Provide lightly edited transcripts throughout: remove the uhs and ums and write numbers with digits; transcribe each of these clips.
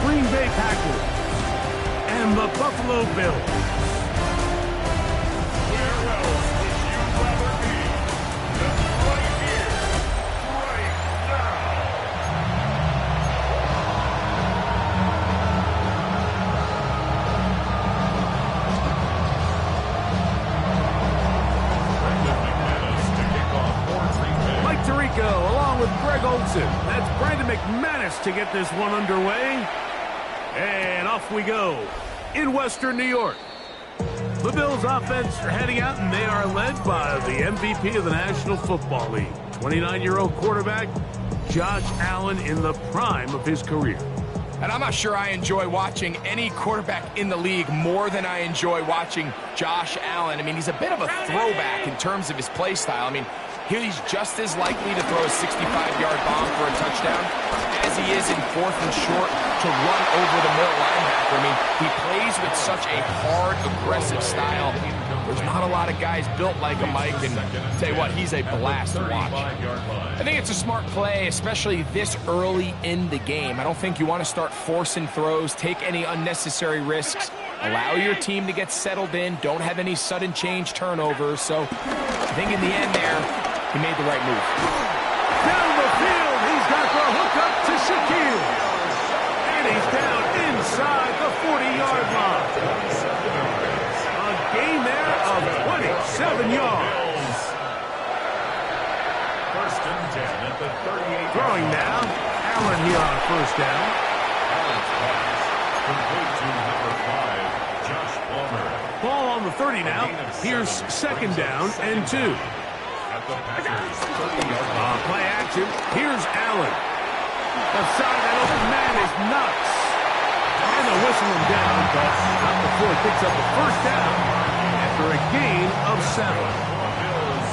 Green Bay Packers and the Buffalo Bills. Where else would you rather be than right here, right now? Mike Tirico along with Greg Olson. That's Brandon McManus to get this one underway. And off we go in Western New York. The Bills offense are heading out, and they are led by the MVP of the National Football League, 29-year-old quarterback Josh Allen in the prime of his career. And I'm not sure I enjoy watching any quarterback in the league more than I enjoy watching Josh Allen. I mean, he's a bit of a throwback in terms of his play style. I mean, he's just as likely to throw a 65-yard bomb for a touchdown as he is in 4th and short to run over the middle linebacker. I mean, he plays with such a hard, aggressive style. There's not a lot of guys built like him, Mike, and tell you what, he's a blast to watch. I think it's a smart play, especially this early in the game. I don't think you want to start forcing throws, take any unnecessary risks, allow your team to get settled in, don't have any sudden change turnovers. So I think in the end there, he made the right move. Down the field, he's got the hook up to Shaquille. And he's down inside the 40-yard line. A gain there of 27 yards. First and 10 at the 38. Throwing now, Allen here on first down. Allen's pass complete to number 5, Josh Palmer. Ball on the 30 now. Here's second down and 2. At the Packers 30-yard Play action. Here's Allen. Left side, that open man is nuts. And they'll whistle him down, but not before he picks up the first down after a gain of 7. Bills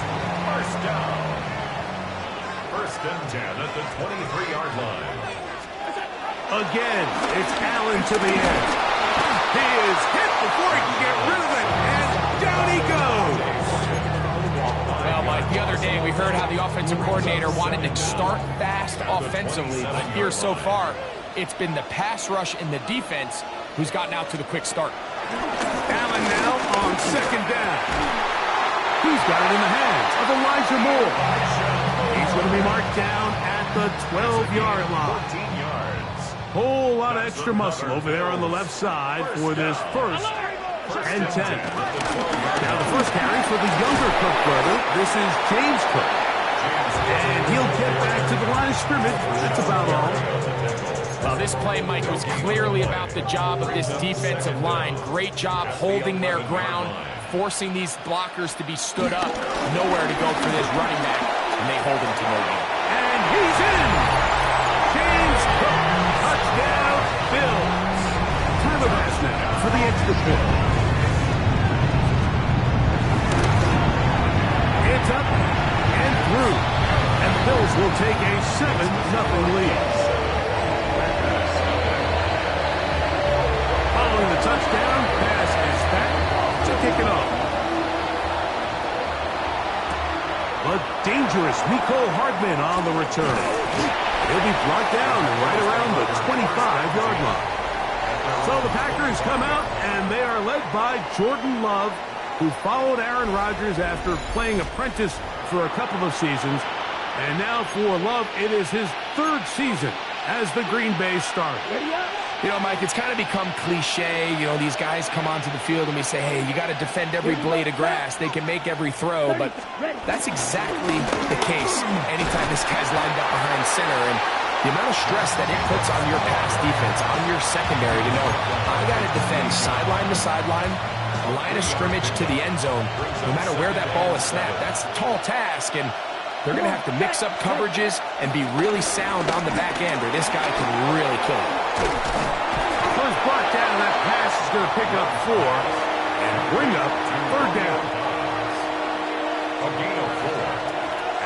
first down. First and 10 at the 23-yard line. Again, it's Allen to the end. He is hit before he can get rid of it, and down he goes. Well, Mike, the other day we heard how the offensive coordinator wanted to start fast offensively, but here so far, it's been the pass rush and the defense who's gotten out to the quick start. Allen now on second down. He's got it in the hands of Elijah Moore. He's going to be marked down at the 12-yard line. 14 yards. Whole lot of extra muscle over there on the left side for this first and 10. Now the first carry for the younger Cook brother. This is James Cook. And he'll get back to the line of scrimmage. That's about all. Well, this play, Mike, was clearly about the job of this defensive line. Great job holding their ground, forcing these blockers to be stood up. Nowhere to go for this running back, and they hold him to no gain. And he's in! James Cook, touchdown, Bills. Tyler Bass now for the extra point. It's up and through. And the Bills will take a 7-0 lead. Following the touchdown, pass is back to kick it off. But dangerous Mecole Hardman on the return. He'll be brought down right around the 25-yard line. So the Packers come out, and they are led by Jordan Love, who followed Aaron Rodgers after playing apprentice for a couple of seasons. And now for Love, it is his 3rd season as the Green Bay starter. You know, Mike, it's kind of become cliche. You know, these guys come onto the field and we say, hey, you got to defend every blade of grass. They can make every throw, but that's exactly the case anytime this guy's lined up behind center. And the amount of stress that it puts on your pass defense, on your secondary to know, I got to defend sideline to sideline, line of scrimmage to the end zone, no matter where that ball is snapped. That's a tall task, and they're going to have to mix up coverages and be really sound on the back end, or this guy can really kill it. First brought down, that pass is going to pick up 4 and bring up 3rd down. A gain of 4.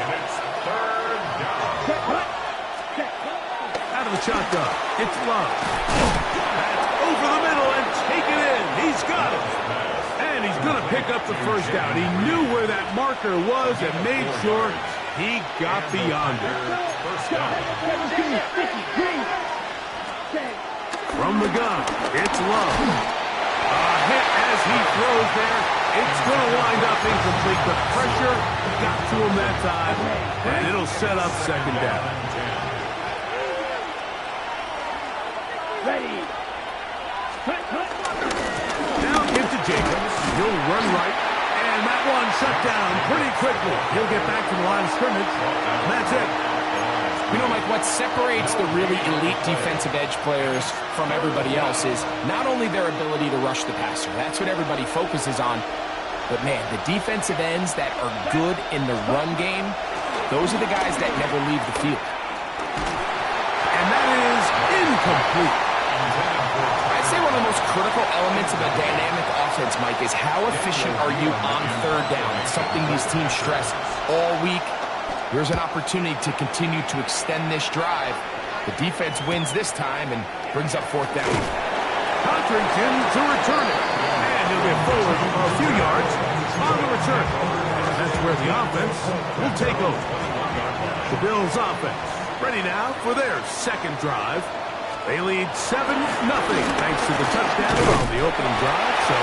And it's 3rd down. Out of the shotgun, it's Love. That's over the middle and take it in. He's got it. And he's going to pick up the first down. He knew where that marker was and made sure he got beyond it. First down. From the gun, it's Love. A hit as he throws there. It's going to wind up incomplete. The pressure got to him that time, and it'll set up second down. Ready. Now give to Jacobs. He'll run right, and that one shut down pretty quickly. He'll get back to the line of scrimmage. And that's it. You know, Mike, what separates the really elite defensive edge players from everybody else is not only their ability to rush the passer. That's what everybody focuses on. But, man, the defensive ends that are good in the run game, those are the guys that never leave the field. And that is incomplete. I'd say one of the most critical elements of a dynamic offense, Mike, is how efficient are you on third down? It's something these teams stress all week. Here's an opportunity to continue to extend this drive. The defense wins this time and brings up fourth down. Codrington to return it. And he'll get forward a few yards on the return. That's where the offense will take over. The Bills offense ready now for their second drive. They lead 7-0 thanks to the touchdown on the opening drive. So,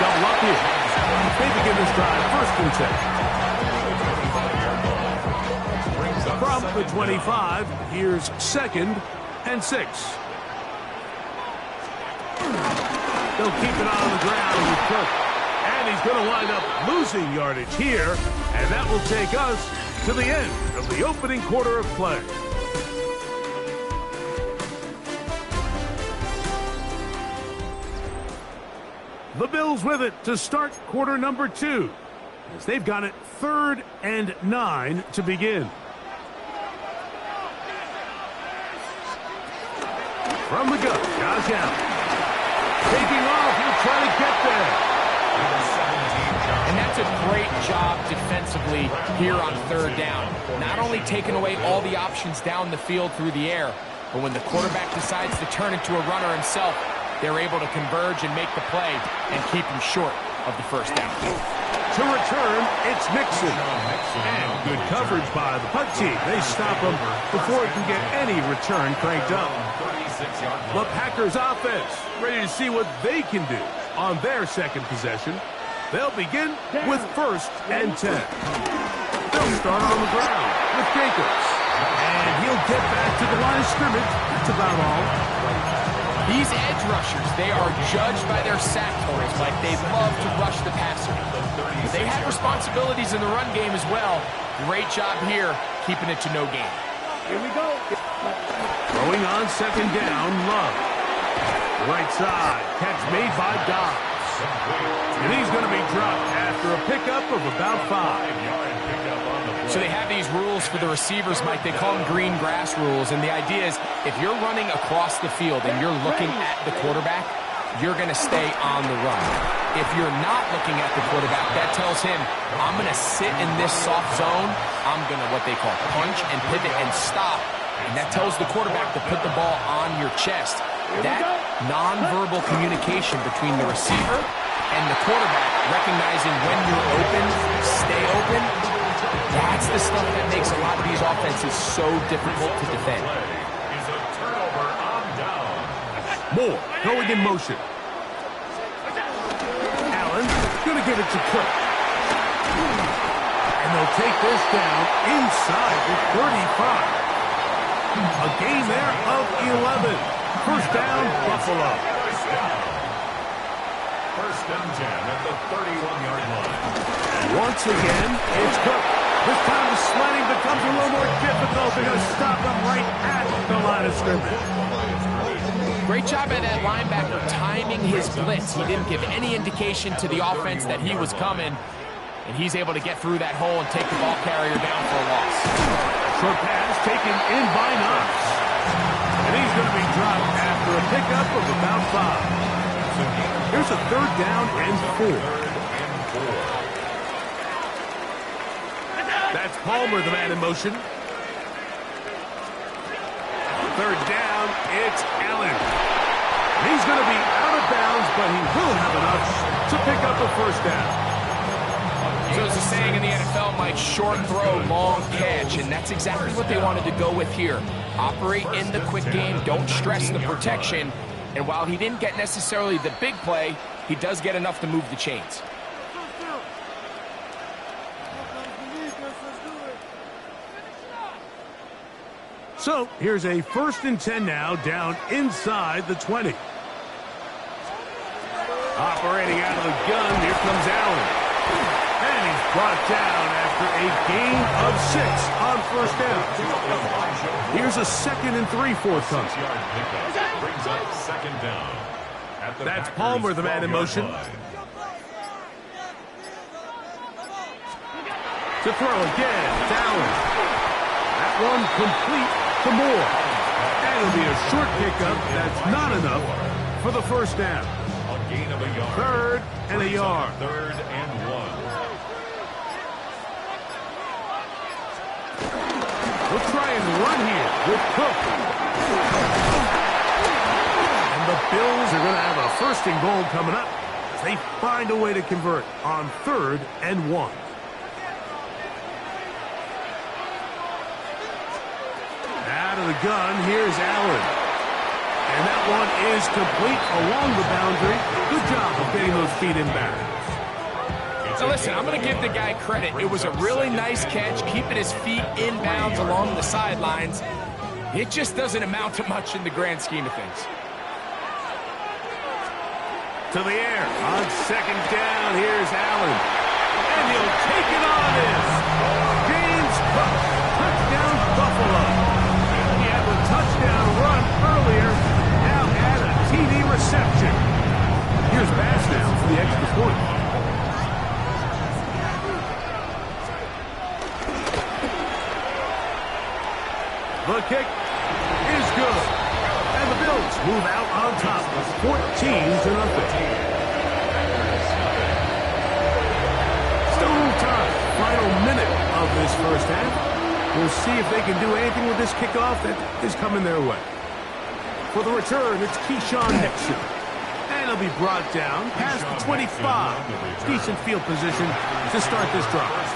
double up here. They begin this drive first and 10. From the 25, here's 2nd and 6. They'll keep it on the ground with Cook. And he's going to wind up losing yardage here. And that will take us to the end of the opening quarter of play. The Bills with it to start quarter number 2. As they've got it 3rd and 9 to begin. From the gun, Josh Allen. Taking off, he'll try to get there. And that's a great job defensively here on third down. Not only taking away all the options down the field through the air, but when the quarterback decides to turn into a runner himself, they're able to converge and make the play and keep him short of the first down. To return, it's Mixon. And good coverage by the punt team. They stop him before he can get any return cranked up. The Packers offense ready to see what they can do on their second possession. They'll begin with 1st and 10. They'll start on the ground with Jacobs. And he'll get back to the line of scrimmage. That's about all. These edge rushers, they are judged by their sack totals. Like they love to rush the passer. But they have responsibilities in the run game as well. Great job here, keeping it to no gain. Here we go. Throwing on 2nd down, Love. Right side, catch made by Dobbs. And he's going to be dropped after a pickup of about 5. So they have these rules for the receivers, Mike. They call them green grass rules. And the idea is if you're running across the field and you're looking at the quarterback, you're going to stay on the run. If you're not looking at the quarterback, that tells him, I'm going to sit in this soft zone. I'm going to what they call punch and pivot and stop. And that tells the quarterback to put the ball on your chest. That nonverbal communication between the receiver and the quarterback, recognizing when you're open, stay open, that's the stuff that makes a lot of these offenses so difficult to defend. Moore going in motion. Allen going to give it to Cook. And they'll take this down inside the 35. A gain there of 11. First down, Buffalo. 1st and 10 at the 31-yard line. Once again, it's Cook. This time the sliding becomes a little more difficult. They're going to stop him right at the line of scrimmage. Great job by that linebacker timing his blitz. He didn't give any indication to the offense that he was coming. And he's able to get through that hole and take the ball carrier down for a loss. Short pass taken in by Knox. And he's going to be dropped after a pickup of about 5. Here's a 3rd down and 4. That's Palmer, the man in motion. 3rd down, it's Allen. He's going to be out of bounds, but he will have enough to pick up a first down. So there's a saying in the NFL, Mike, short throw, long catch, and that's exactly what they wanted to go with here. Operate in the quick game, don't stress the protection, and while he didn't get necessarily the big play, he does get enough to move the chains. So here's a 1st and 10 now, down inside the 20. Operating out of the gun, here comes Allen. And he's brought down after a gain of 6 on 1st down. Here's a 2nd and 3 forthcoming. Brings up 2nd down. That's Palmer, the man in motion. To throw again, it's Allen. That one complete to Moore. And it'll be a short pickup. That's not enough for the 1st down. A gain of a yard. 3rd and a yard. 3rd and 1. We'll try and run here with Cook. And the Bills are going to have a 1st and goal coming up as they find a way to convert on 3rd and 1. Out of the gun, here's Allen. And that one is complete along the boundary. Good job of getting those feet in bounds. So listen, I'm going to give the guy credit. It was a really nice catch, keeping his feet in bounds along the sidelines. It just doesn't amount to much in the grand scheme of things. To the air. On 2nd down, here's Allen. And he'll take it on in. James Cook. Touchdown, Buffalo. He had the touchdown run earlier. Now add a TD reception. Here's Bass now for the extra point. The kick is good. And the Bills move out on top of 14-0. Still a little time. Final minute of this 1st half. We'll see if they can do anything with this kickoff that is coming their way. For the return, it's Keyshawn Nixon. And he'll be brought down past the 25. Decent field position to start this drive.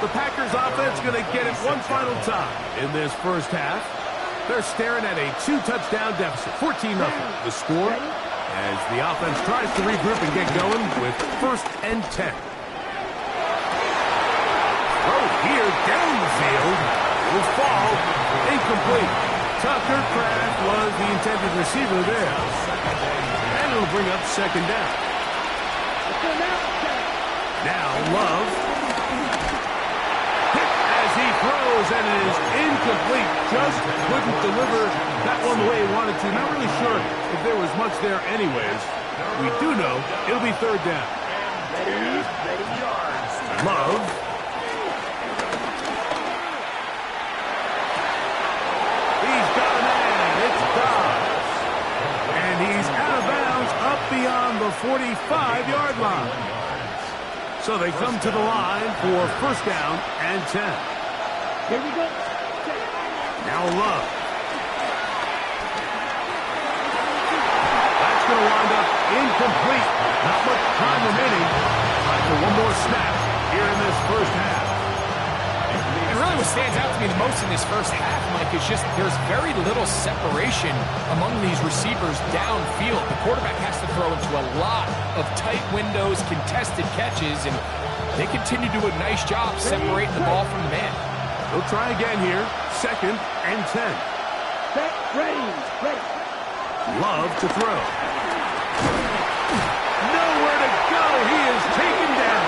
The Packers offense going to get it one final time in this 1st half. They're staring at a 2-touchdown deficit, 14-0. The score as the offense tries to regroup and get going with 1st and 10. Throw here down the field will fall incomplete. Tucker Kraft was the intended receiver there. And it'll bring up 2nd down. Now Love. He throws, and it is incomplete. Just couldn't deliver that one the way he wanted to. Not really sure if there was much there anyways. We do know it'll be 3rd down. Love. He's got a man. It's Dobbs. And he's out of bounds up beyond the 45-yard line. So they come to the line for 1st down and 10. Here we go. Now Love. That's going to wind up incomplete. Not much time remaining. Time for one more snap here in this 1st half. And really what stands out to me the most in this 1st half, Mike, is just there's very little separation among these receivers downfield. The quarterback has to throw into a lot of tight windows, contested catches, and they continue to do a nice job separating the ball from the man. They'll try again here. 2nd and 10. Ready. Love to throw. Nowhere to go. He is taken down.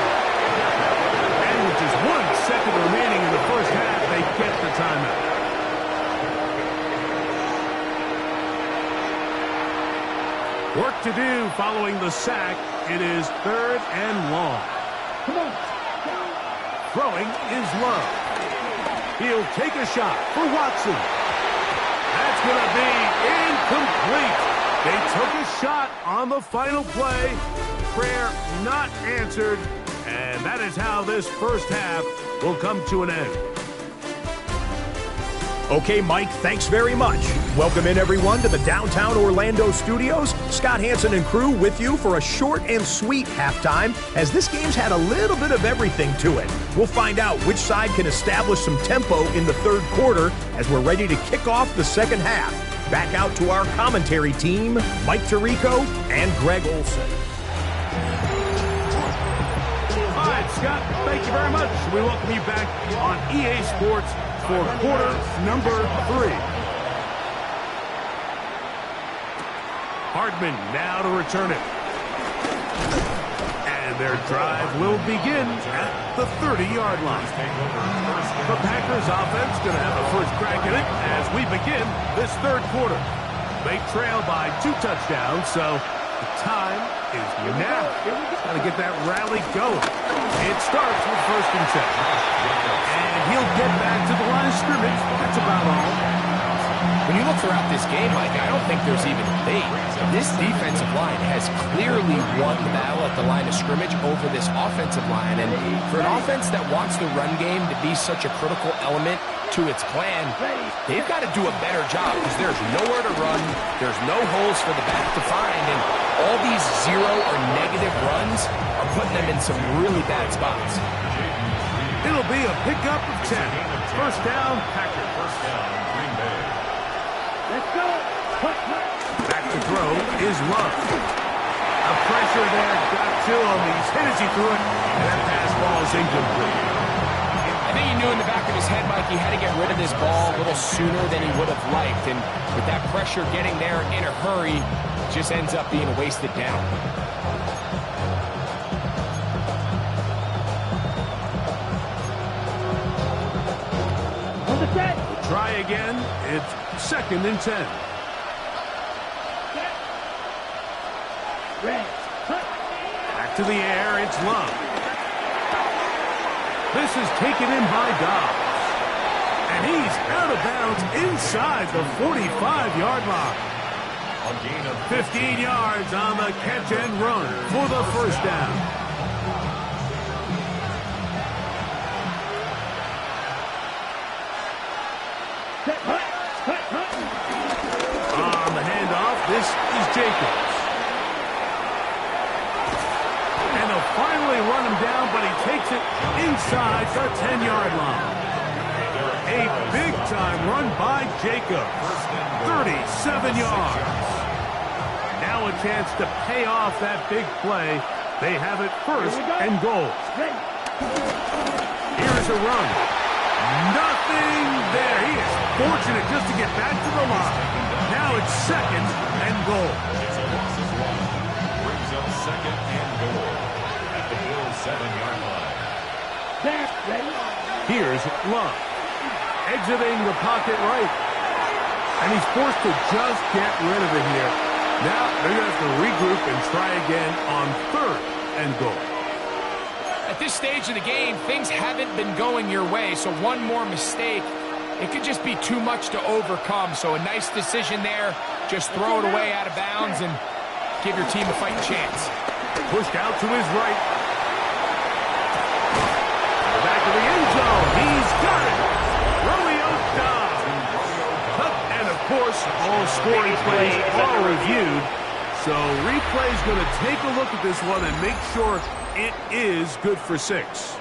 And with just 1 second remaining in the 1st half, they get the timeout. Work to do following the sack. It is 3rd and long. Come on. Throwing is Love. He'll take a shot for Watson. That's going to be incomplete. They took a shot on the final play. Prayer not answered. And that is how this 1st half will come to an end. Okay, Mike, thanks very much. Welcome in, everyone, to the downtown Orlando studios. Scott Hansen and crew with you for a short and sweet halftime, as this game's had a little bit of everything to it. We'll find out which side can establish some tempo in the third quarter as we're ready to kick off the second half. Back out to our commentary team, Mike Tirico and Greg Olson. All right, Scott, thank you very much. We welcome you back on EA Sports for quarter number 3. Hardman now to return it. And their drive will begin at the 30-yard line. The Packers offense going to have a first crack at it as we begin this third quarter. They trail by 2 touchdowns, so the time is now. Got to get that rally going. It starts with 1st and 10. And he'll get back to the line of scrimmage. That's about all. When you look throughout this game, Mike, I don't think there's even a debate. This defensive line has clearly won the battle at the line of scrimmage over this offensive line. And for an offense that wants the run game to be such a critical element to its plan, they've got to do a better job because there's nowhere to run. There's no holes for the back to find. And all these 0 or negative runs are putting them in some really bad spots. It'll be a pickup of 10. First down, Packers. First down, Green Bay. Let's go. Back to throw is Love. A pressure there, got to him. He's hit as he threw it, and that pass ball is incomplete. I think he knew in the back of his head, Mike, he had to get rid of this ball a little sooner than he would have liked. And with that pressure getting there in a hurry, it just ends up being a wasted down. Try again. It's 2nd and 10. Back to the air. It's Love. This is taken in by Dobbs. And he's out of bounds inside the 45-yard line. A gain of 15 yards on the catch and run for the first down. On the handoff, this is Jacobs. And they'll finally run him down, but he takes it inside the 10-yard line. A big-time run by Jacobs. 37 yards. Now a chance to pay off that big play. They have it 1st and goal. Here's a run. Nothing there. He is fortunate just to get back to the line. Now it's 2nd and goal. It's a loss as well. Brings up 2nd and goal at the Bills' 7-yard line. Here's Love. Exiting the pocket right. And he's forced to just get rid of it here. Now they're going to have to regroup and try again on 3rd and goal. At this stage of the game, things haven't been going your way, so one more mistake, it could just be too much to overcome. So a nice decision there. Just throw it away out of bounds and give your team a fighting chance. Pushed out to his right. Back to the end zone. He's got it. Romeo Dobbs. And, of course, all scoring plays are reviewed. So replay's going to take a look at this one and make sure it is good for 6.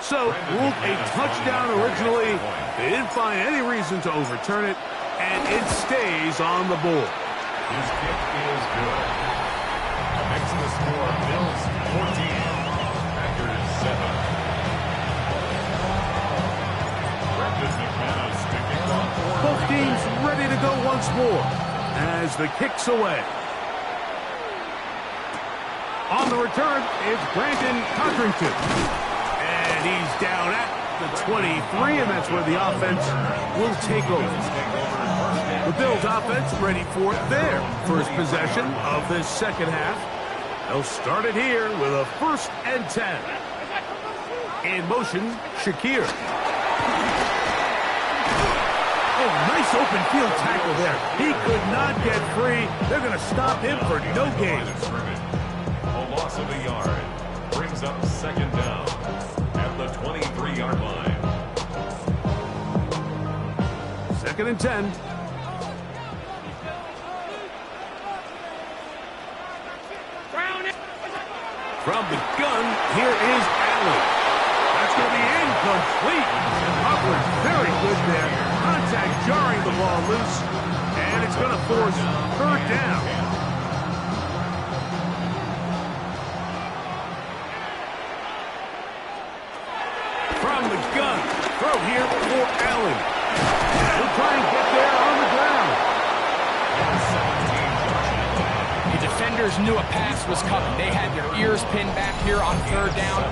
So, ruled a touchdown originally. They didn't find any reason to overturn it, and it stays on the board. His kick is good. Makes the score Bills 14, Packers 7. Brendan McManus to kick off. Both teams ready to go once more as the kick's away. On the return, it's Brandon Codrington. And he's down at the 23, and that's where the offense will take over. The Bills offense ready for their first possession of this second half. They'll start it here with a 1st and 10. In motion, Shakir. nice open field tackle there. He could not get free. They're going to stop him for no gain. A loss of a yard brings up second down at the 23-yard line. 2nd and 10. From the gun, here is Allen. That's going to be incomplete. Coverage very good there. Contact jarring the ball loose. And it's going to force 3rd down. From the gun, throw here for Allen. He'll try and get there on the ground. The defenders knew a pass was coming. They had their ears pinned back here on 3rd down,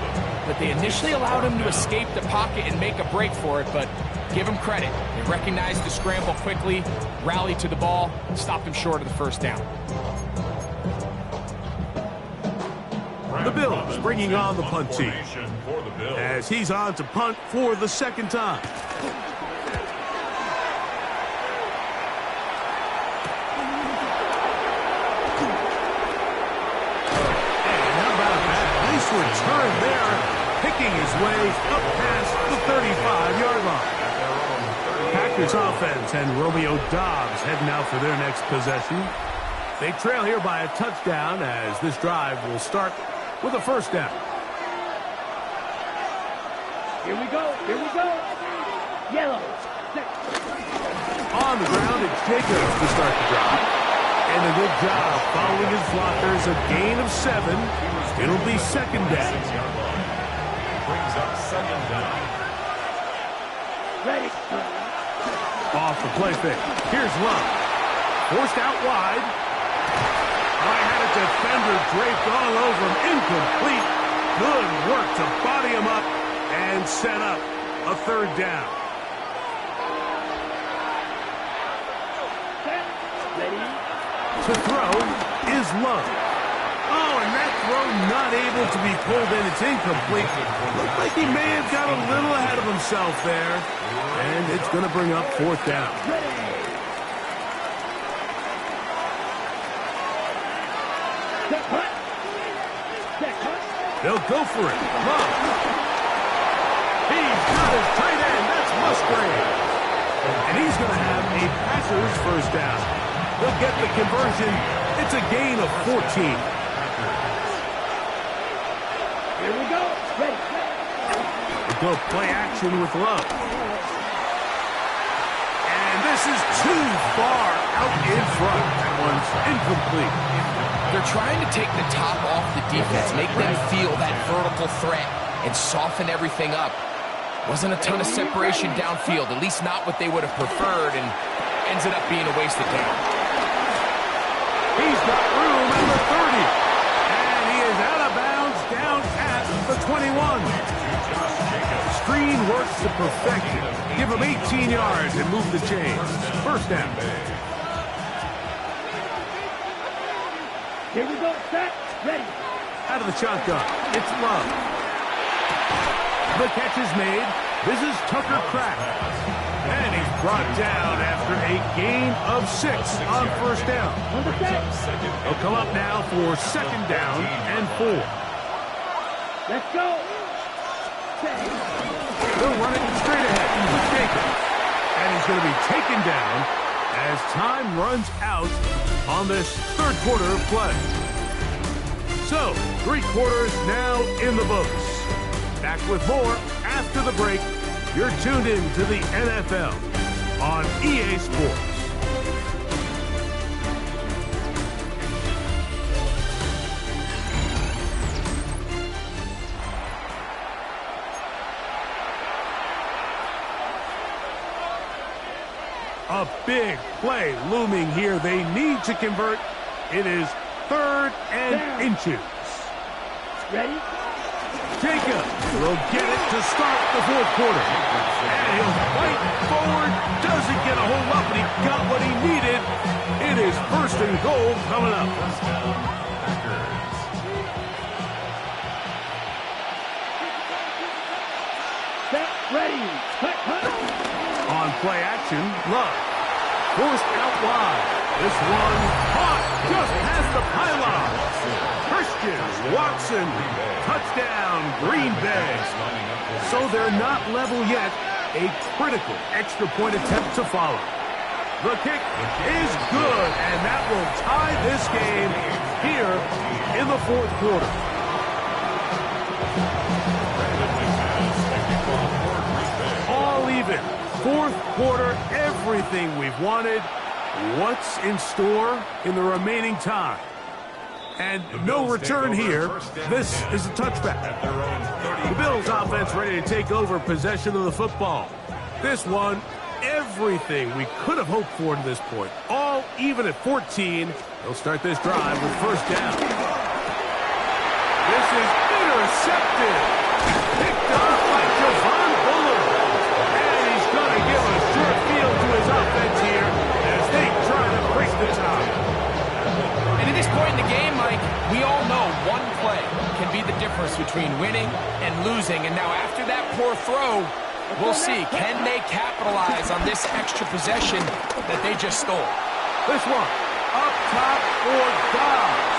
but they initially allowed him to escape the pocket and make a break for it, but give him credit. They recognized the scramble quickly, rallied to the ball, stopped him short of the 1st down. The Bills bringing on the punt team as he's on to punt for the 2nd time. Return there, picking his way up past the 35-yard line. Packers offense and Romeo Doubs heading out for their next possession. They trail here by a touchdown as this drive will start with a 1st down. Here we go. Yellow. On the ground, it's Jacobs to start the drive. And a good job following his blockers, a gain of 7. It'll be 2nd down. Brings up 2nd down. Ready. Off the play fake. Here's Love. Forced out wide. I had a defender draped all over him. Incomplete. Good work to body him up and set up a 3rd down. Ready. To throw is Love. Oh, and that throw not able to be pulled in. It's incomplete. Looked like he may have got a little ahead of himself there. And it's going to bring up 4th down. They'll go for it. Love. He's got his tight end. That's Musgrave. And he's going to have a passer's 1st down. They'll get the conversion. It's a gain of 14. Here we go. Ready. They go play action with Love. And this is too far out in front. That one's incomplete. They're trying to take the top off the defense, make them feel that vertical threat, and soften everything up. Wasn't a ton of separation downfield, at least not what they would have preferred, and ends up being a wasted down. He's got room at the 30. And he is out of bounds down at the 21. Screen works to perfection. Give him 18 yards and move the chains. 1st down. Here we go. Set. Ready. Out of the shotgun. It's Love. The catch is made. This is Tucker Crack. And he's brought down after a gain of 6 on 1st down. He'll come up now for 2nd down and 4. Let's go. They'll run it straight ahead with Jacobs. And he's going to be taken down as time runs out on this 3rd quarter of play. So, 3 quarters now in the books. Back with more after the break. You're tuned in to the NFL on EA Sports. A big play looming here. They need to convert. It is 3rd and inches. Ready? Jacob will get it to start the 4th quarter. And he'll fight forward. Doesn't get a hold up, but he got what he needed. It is 1st and goal coming up. Set. Ready. Cut. On play action. Love. Forced out wide. This one caught just past the pylon. Christian Watson. Touchdown, Green Bay. So they're not level yet. A critical extra point attempt to follow. The kick is good, and that will tie this game here in the fourth quarter. All even. Fourth quarter, everything we've wanted. What's in store in the remaining time? And no return here. This is a touchback. The Bills offense ready to take over possession of the football. This one, everything we could have hoped for to this point. All even at 14. They'll start this drive with first down. This is intercepted. Picked off by Javon Bullard. And he's going to give a short field to his offense here as they try to break the tie. And at this point in the game, Mike, we all know one play can be the difference between winning and losing. And now after that poor throw, we'll see, can they capitalize on this extra possession that they just stole? This one, up top for Dobbs.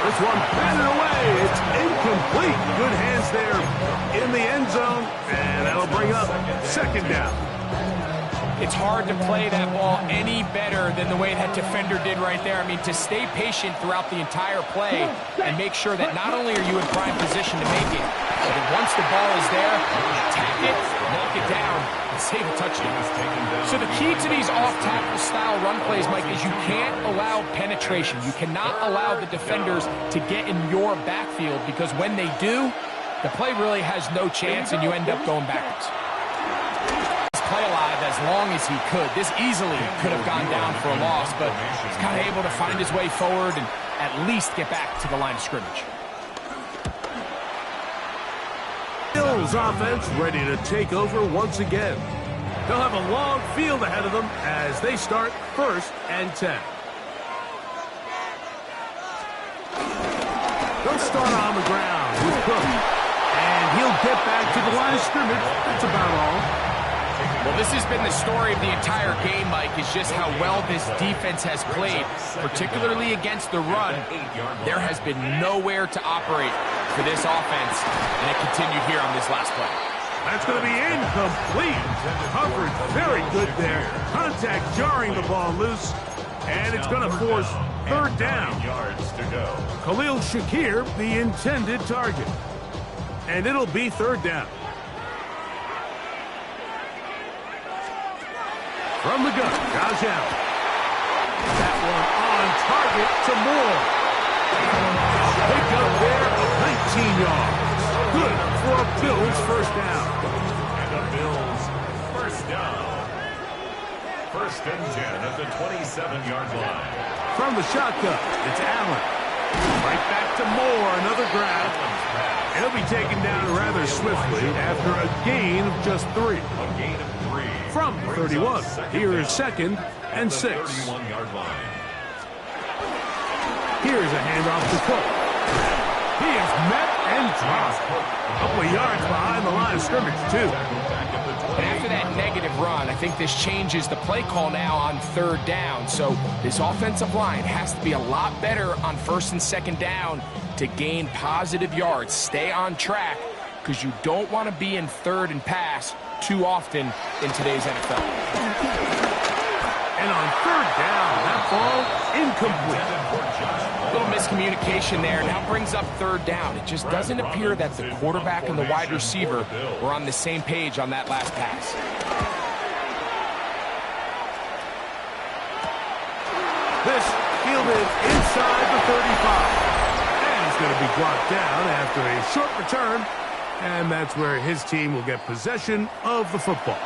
This one batted away. It's incomplete. Good hands there in the end zone, and that'll bring up second down. It's hard to play that ball any better than the way that defender did right there. I mean, to stay patient throughout the entire play and make sure that not only are you in prime position to make it, but that once the ball is there, attack it, knock it down, and save a touchdown. So the key to these off-tackle style run plays, Mike, is you can't allow penetration. You cannot allow the defenders to get in your backfield, because when they do, the play really has no chance and you end up going backwards. Play alive as long as he could. This easily could have gone down for a loss, but he's kind of able to find his way forward and at least get back to the line of scrimmage. Bills offense ready to take over once again. They'll have a long field ahead of them as they start first and 10. They'll start on the ground with Cook, and he'll get back to the line of scrimmage. That's about all. Well, this has been the story of the entire game, Mike, is just how well this defense has played, particularly against the run. There has been nowhere to operate for this offense, and it continued here on this last play. That's going to be incomplete. Coverage very good there. Contact jarring the ball loose, and it's going to force third down. Khalil Shakir, the intended target. And it'll be third down. From the gun, Josh Allen. That one on target to Moore. Pick up there of 19 yards. Good for a Bills first down. And the Bills first down. First and 10 at the 27-yard line. From the shotgun, it's Allen. Right back to Moore, another grab. And he'll be taken down rather swiftly after a gain of just 3. A gain of 3. From 31, here is second and 6. Here's a handoff to Cook. He is met and dropped. A couple of yards behind the line of scrimmage, too. And after that negative run, I think this changes the play call now on third down. So this offensive line has to be a lot better on first and second down to gain positive yards. Stay on track, because you don't want to be in third and pass too often in today's NFL. And on third down, that ball incomplete. A little miscommunication there. Now brings up third down. It just doesn't appear that the quarterback and the wide receiver were on the same page on that last pass. This fielded inside the 35. And he's going to be brought down after a short return. And that's where his team will get possession of the football.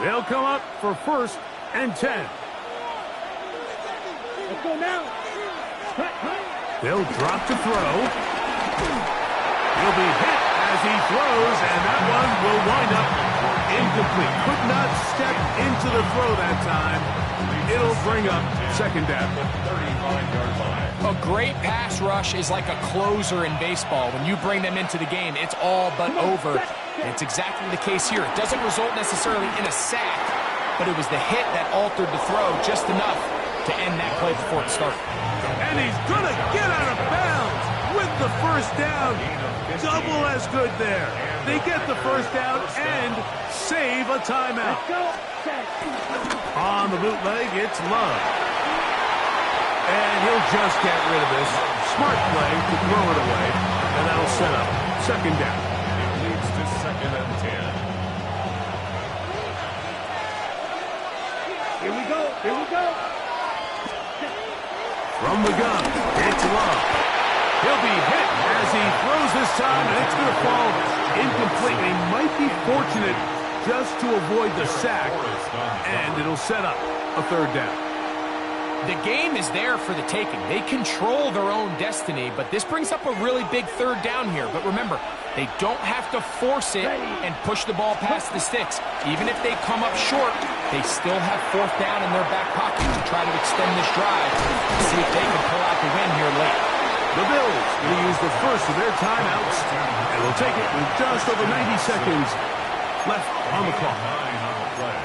They'll come up for first and 10. Let's go now. They'll drop to throw. He'll be hit as he throws, and that one will wind up Incomplete. Could not step into the throw that time. It'll bring up second down. 35-yard line. A great pass rush is like a closer in baseball. When you bring them into the game, it's all but over. And it's exactly the case here. It doesn't result necessarily in a sack, but it was the hit that altered the throw just enough to end that play before it started. And he's going to get out of bounds with the first down. Double as good there. They get the first down and save a timeout. Let's go. Set. On the bootleg, it's Love. And he'll just get rid of this. Smart play to throw it away. And that'll set up second down. It leads to 2nd and 10. Here we go. Here we go. From the gun, it's Love. He'll be hit as he throws this time, and it's going to fall incomplete. They might be fortunate just to avoid the sack, and it'll set up a third down. The game is there for the taking. They control their own destiny, but this brings up a really big third down here. But remember, they don't have to force it and push the ball past the sticks. Even if they come up short, they still have fourth down in their back pocket to try to extend this drive and see if they can pull out the win here late. The Bills will use the first of their timeouts, and will take it with just over 90 seconds left on the clock. 9 on the play.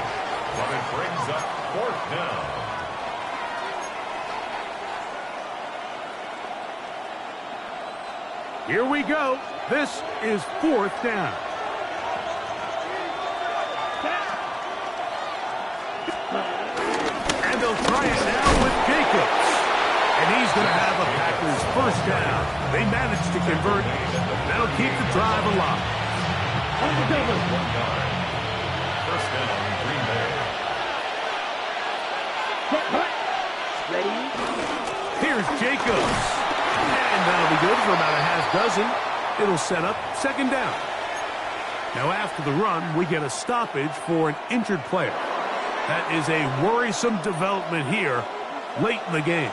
But it brings up 4th down. Here we go. This is 4th down. And they'll try it now with Jacobs. And he's going to have a Packers first down. They managed to convert. That'll keep the drive alive. First down, Green Bay. Ready. Here's Jacobs. And that'll be good for about a half dozen. It'll set up second down. Now after the run, we get a stoppage for an injured player. That is a worrisome development here late in the game.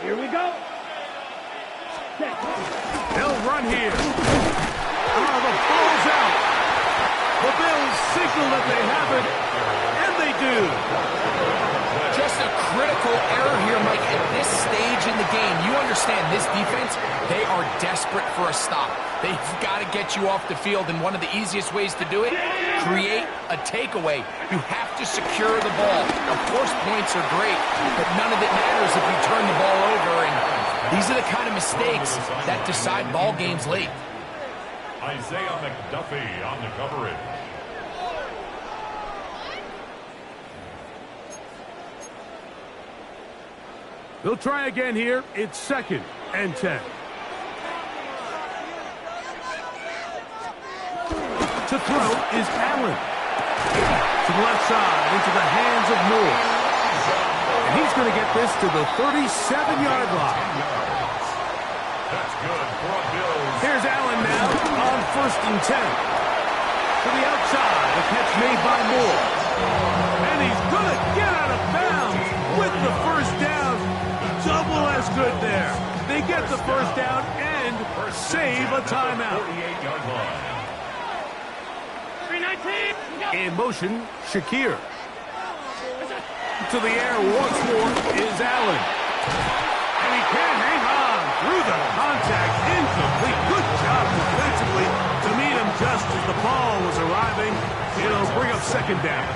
Here we go. Set. They'll run here. Oh, the ball's out. The Bills signal that they have it, and they do. Just a critical error here, Mike, at this stage in the game. You understand this defense, they are desperate for a stop. They've got to get you off the field, and one of the easiest ways to do it, create a takeaway. You have to secure the ball. Of course, points are great, but none of it matters if you turn the ball over, and these are the kind of mistakes that decide ball games late. Isaiah McDuffie on the coverage. They'll try again here. It's 2nd and 10. To throw is Allen. To the left side, into the hands of Moore. And he's going to get this to the 37-yard line. That's good for a Bills. Here's Allen now on 1st and 10. To the outside, a catch made by Moore. And he's going to get out of bounds with the first down. Double as good there. They get the first down and save a timeout. 48-yard line. 319. In motion, Shakir. To the air once more is Allen. And he can't hang on through the contact. Incomplete. Good job defensively to meet him just as the ball was arriving. It'll bring up second down.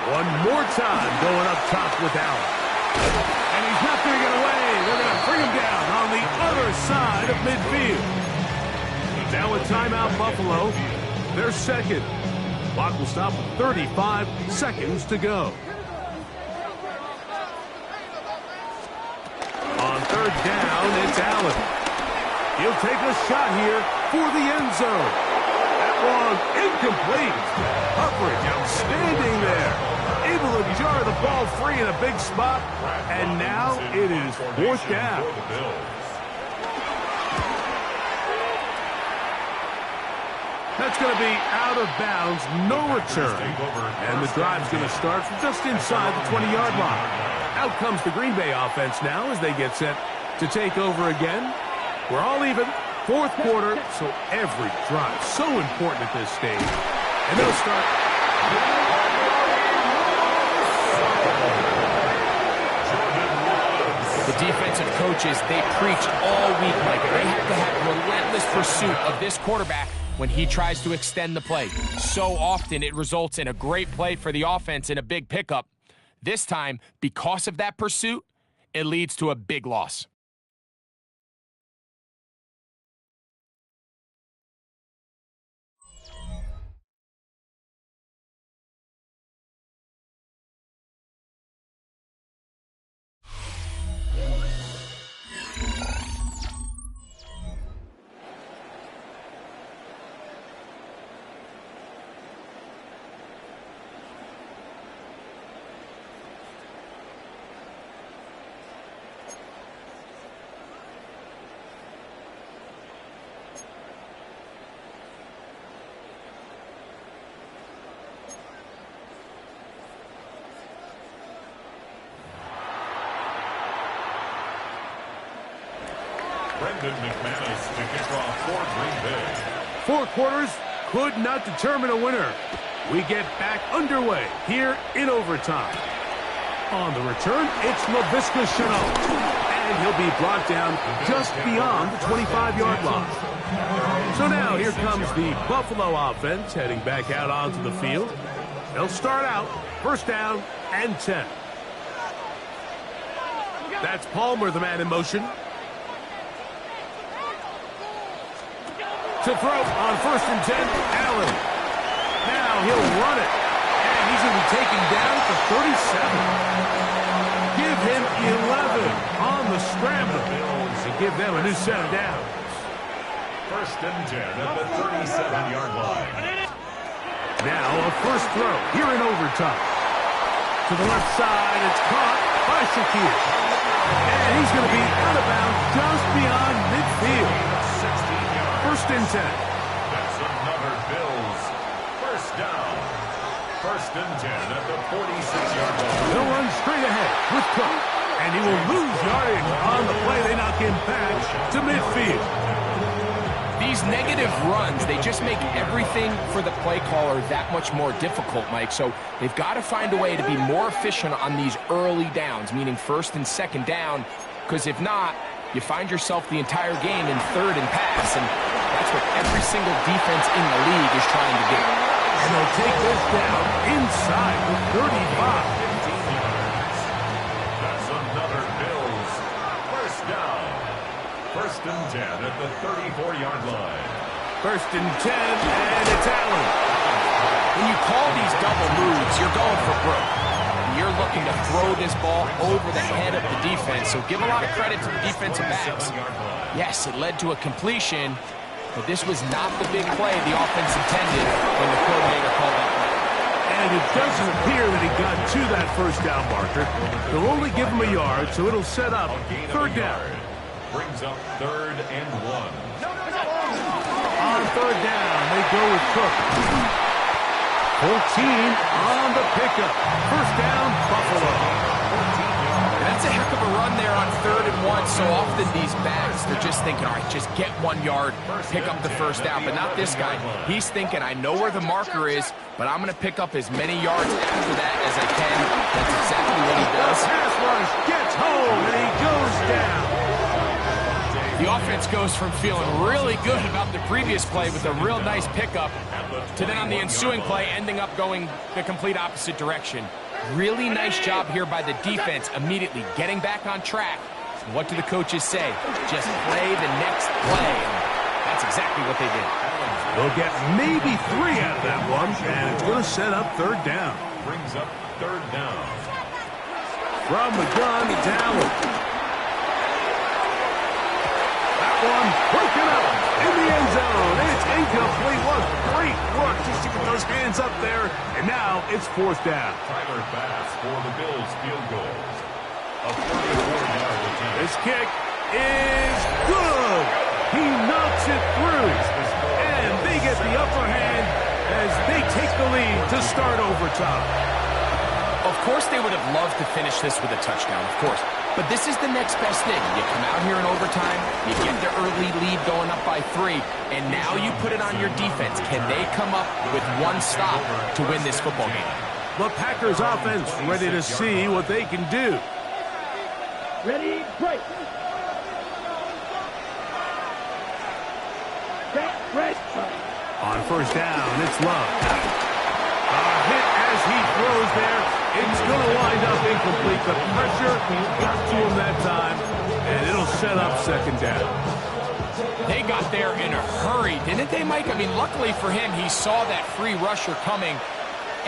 One more time going up top with Allen. And he's not going to get away. They're going to bring him down on the other side of midfield. Now with timeout Buffalo, they're second. Clock will stop with 35 seconds to go. On third down, it's Allen. He'll take a shot here for the end zone. That one incomplete. Coverage outstanding there. Able to jar the ball free in a big spot. And now it is fourth down. That's going to be out of bounds, no return. And the drive's going to start from just inside the 20-yard line. Out comes the Green Bay offense now as they get set to take over again We're all even. Fourth quarter, so every drive so important at this stage. And they'll start. The defensive coaches, they preach all week, Micah. They have to have relentless pursuit of this quarterback when he tries to extend the play. So often it results in a great play for the offense and a big pickup. This time, because of that pursuit, it leads to a big loss. Brendan McManus to kick off for Green Bay. 4 quarters could not determine a winner. We get back underway here in overtime. On the return, it's Laviska Shenault. And he'll be brought down just beyond the 25-yard line. So now here comes the Buffalo offense heading back out onto the field. They'll start out first down and 10. That's Palmer, the man in motion. To throw on first and 10, Allen. Now he'll run it. And he's going to be taken down for 37. Give him 11 on the scramble. And give them a new set of downs. First and 10 at the 37-yard line. Now a first throw here in overtime. To the left side, it's caught by Shakir. And he's going to be out of bounds just beyond midfield. First and 10. That's another Bills first down. First and 10 at the 46-yard line. He'll run straight ahead with Cook. And he will lose yardage on the play. They knock him back to midfield. These negative runs, they just make everything for the play caller that much more difficult, Mike. So they've got to find a way to be more efficient on these early downs, meaning first and second down, because if not, you find yourself the entire game in third and pass, and that's what every single defense in the league is trying to do. And they'll take this down inside the 35. 15 yards. That's another Bills first down. First and 10 at the 34-yard line. First and 10, and it's Allen. When you call these double moves, you're going for broke. You're looking to throw this ball over the head of the defense, so give a lot of credit to the defensive backs. Yes, it led to a completion, but this was not the big play the offense intended when the coordinator called that play. And it doesn't appear that he got to that first down marker. They'll only give him a yard, so it'll set up third down. Brings up third and 1. On third down, they go with Cook. 14 on the pickup. First down, Buffalo. That's a heck of a run there on third and 1. So often these backs, they're just thinking, all right, just get 1 yard, pick up the first down. But not this guy. He's thinking, I know where the marker is, but I'm going to pick up as many yards after that as I can. That's exactly what he does. The pass rush gets home, and he goes down. The offense goes from feeling really good about the previous play with a real nice pickup to then on the ensuing play ending up going the complete opposite direction. Really nice job here by the defense immediately getting back on track. And what do the coaches say? Just play the next play. And that's exactly what they did. They'll get maybe 3 out of that one, and it's going to set up third down. Brings up third down. From the gun, it's Allen. One broken up in the end zone. It's incomplete. What great work just to get those hands up there. And now it's fourth down. Tyler Bass for the Bills field goal. A 44-yard attempt. This kick is good. He knocks it through. And they get the upper hand as they take the lead to start overtime. Of course they would have loved to finish this with a touchdown, of course. But this is the next best thing. You come out here in overtime, you get the early lead going up by 3, and now you put it on your defense. Can they come up with one stop to win this football game? The Packers offense ready to see what they can do. Ready, break. Set, break. On first down, it's Love. A hit as he throws there. It's going to wind up incomplete. The pressure got to him that time, and it'll set up second down. They got there in a hurry, didn't they, Mike? I mean, luckily for him, he saw that free rusher coming,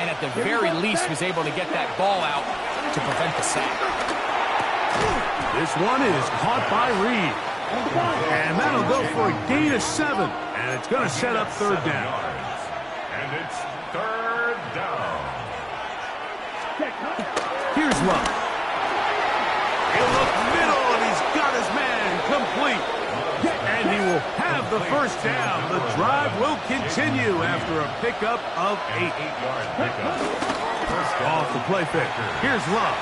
and at the very least was able to get that ball out to prevent the sack. This one is caught by Reed. And that'll go for a gain of 7. And it's going to set up third down. And it's third down. Here's Love. He'll look middle, and he's got his man complete. And he will have the first down. The drive will continue after a pickup of 8. 8-yard pickup. Off the play fake. Here's Love.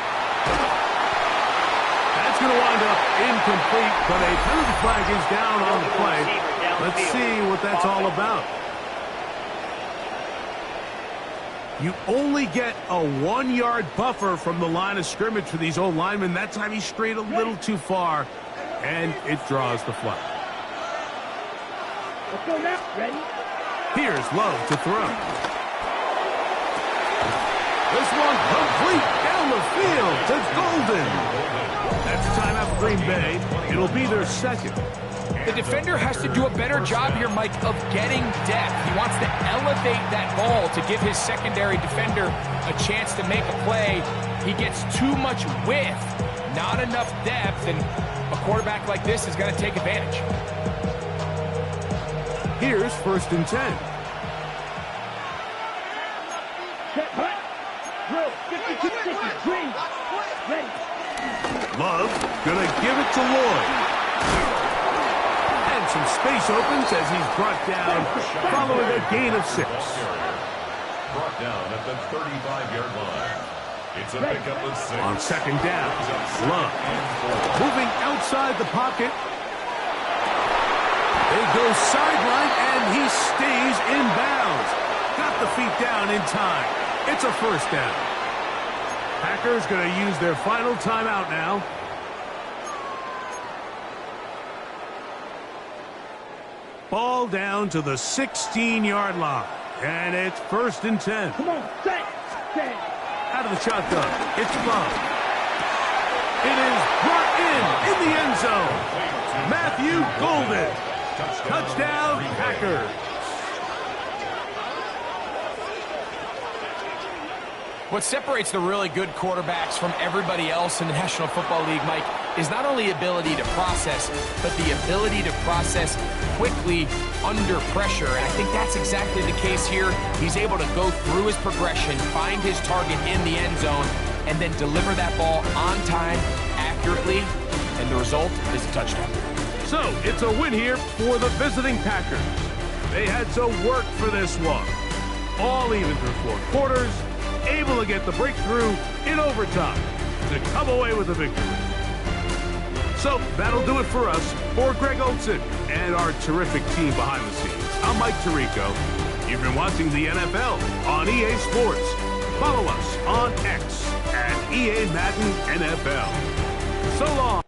That's going to wind up incomplete, but a penalty flag is down on the play. Let's see what that's all about. You only get a 1-yard buffer from the line of scrimmage for these old linemen. That time he strayed a little too far, and it draws the flag. Let's go now. Ready? Here's Love to throw. This one complete down the field to Golden. That's a timeout for Green Bay. It'll be their second. The defender has to do a better job here, Mike, of getting depth. He wants to elevate that ball to give his secondary defender a chance to make a play. He gets too much width, not enough depth, and a quarterback like this is going to take advantage. Here's first and 10. Set, hut. Drill. 52-50. Green. Ready. Love gonna give it to Lloyd. And some space opens as he's brought down following a gain of 6. Brought down at the 35-yard line. It's a pickup of 6. On second down, Love moving outside the pocket. They go sideline, and he stays in bounds. Got the feet down in time. It's a first down. Packers going to use their final timeout now. Ball down to the 16-yard line. And it's first and 10. Come on, set. Out of the shotgun, it's Love. It is brought in the end zone. Matthew Golden. Touchdown, Packers. What separates the really good quarterbacks from everybody else in the National Football League, Mike, is not only ability to process, but the ability to process quickly under pressure. And I think that's exactly the case here. He's able to go through his progression, find his target in the end zone, and then deliver that ball on time, accurately, and the result is a touchdown. So, it's a win here for the visiting Packers. They had to work for this one. All even through 4 quarters, able to get the breakthrough in overtime to come away with a victory. So, that'll do it for us. For Greg Olson and our terrific team behind the scenes, I'm Mike Tirico. You've been watching the NFL on EA Sports. Follow us on X at EA Madden NFL. So long.